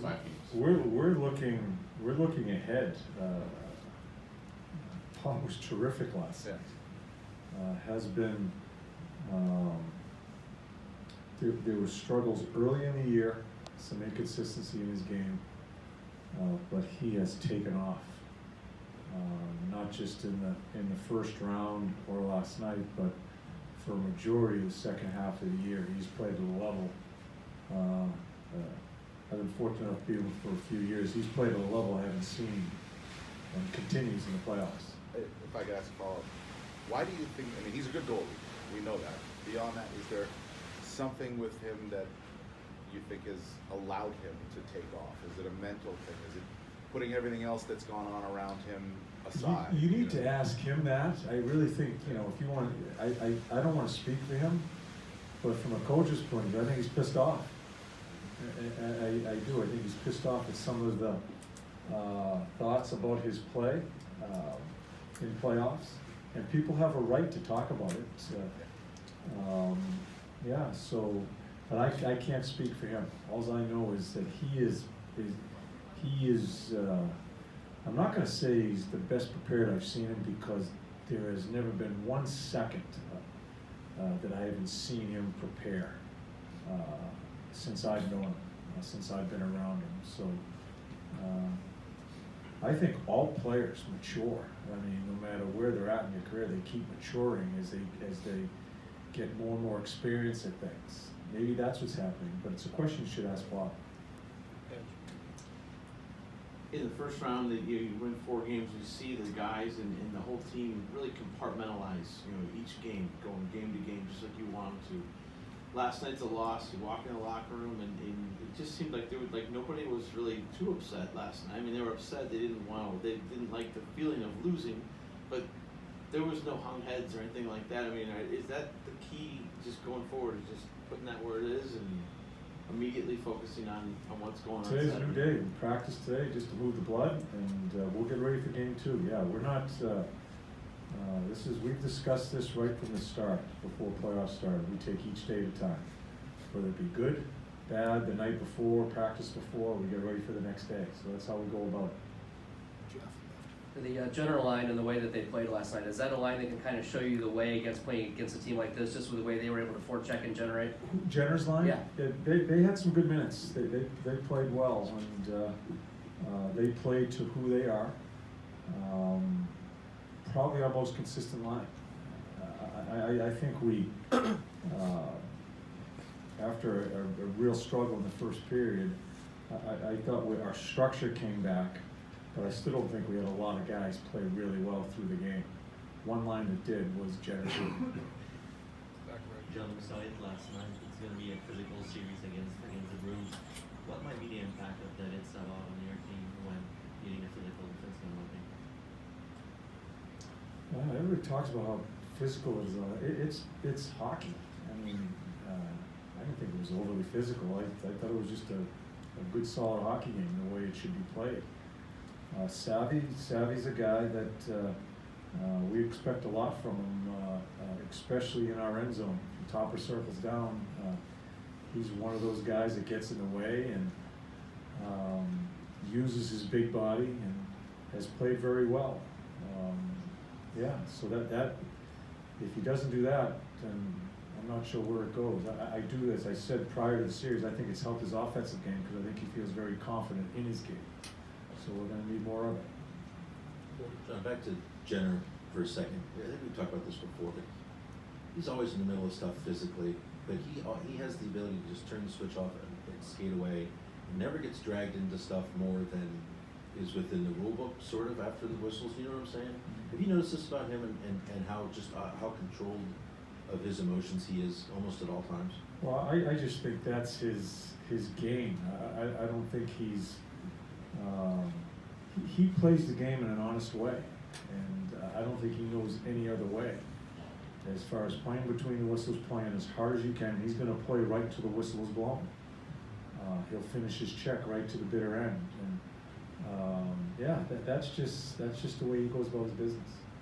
last 5 games. We're looking ahead. Paul was terrific last night. Has been. There were struggles early in the year, some inconsistency in his game, but he has taken off. Not just in the first round or last night, but for a majority of the second half of the year, he's played at a level. I've been fortunate enough to be with him for a few years. He's played at a level I haven't seen, and continues in the playoffs. If I could ask a follow-up, why do you think? I mean, he's a good goalie. We know that. Beyond that, is there something with him that you think has allowed him to take off? Is it a mental thing? Is it putting everything else that's gone on around him aside? You need to ask him that. I really think, if you want, I don't want to speak for him, but from a coach's point of view, I think he's pissed off. I do. I think he's pissed off at some of the thoughts about his play in playoffs, and people have a right to talk about it. But I can't speak for him. All I know is that he is. I'm not going to say he's the best prepared I've seen him, because there has never been 1 second that I haven't seen him prepare since I've known him, since I've been around him. So I think all players mature. I mean, no matter where they're at in their career, they keep maturing as they get more and more experience at things. Maybe that's what's happening, but it's a question you should ask Bob. In the first round, you win 4 games. You see the guys and the whole team really compartmentalize. Each game, going game to game, just like you want them to. Last night's a loss. You walk in the locker room, and it just seemed like nobody was really too upset last night. I mean, they were upset. They didn't like the feeling of losing, but there was no hung heads or anything like that. I mean, is that the key just going forward? Is just putting that where it is and immediately focusing on what's going on? Today's a new day. We practice today just to move the blood, and we'll get ready for game 2. Yeah, we're not. We've discussed this right from the start, before playoffs started. We take each day at a time, whether it be good, bad, the night before, practice before. We get ready for the next day. So that's how we go about it. The general line and the way that they played last night, is that a line that can kind of show you the way against playing against a team like this, just with the way they were able to forecheck and generate? Jenner's line? Yeah. They had some good minutes. They played well, and they played to who they are. Probably our most consistent line. I think we, after a real struggle in the first period, I thought our structure came back, but I still don't think we had a lot of guys play really well through the game. One line that did was Jenner. John decided last night it's going to be a physical series against the Bruins. What might be the impact of that it's on your team when getting a physical defenseman working? Everybody talks about how physical it is. It's hockey. I mean, I didn't think it was overly physical. I thought it was just a good, solid hockey game, the way it should be played. Savvy's a guy that we expect a lot from him, especially in our end zone. From topper circles down, he's one of those guys that gets in the way and uses his big body and has played very well. So that if he doesn't do that, then I'm not sure where it goes. I do, as I said prior to the series, I think it's helped his offensive game, because I think he feels very confident in his game. So we're going to need more of it. John, back to Jenner for a second. I think we've talked about this before, but he's always in the middle of stuff physically, but he has the ability to just turn the switch off and skate away. He never gets dragged into stuff more than is within the rule book, sort of, after the whistles. You know what I'm saying? Have you noticed this about him, and how controlled of his emotions he is almost at all times? Well, I just think that's his game. I don't think he plays the game in an honest way, and I don't think he knows any other way. As far as playing between the whistles, playing as hard as you can, he's going to play right till the whistle is blown. He'll finish his check right to the bitter end, and that's just the way he goes about his business.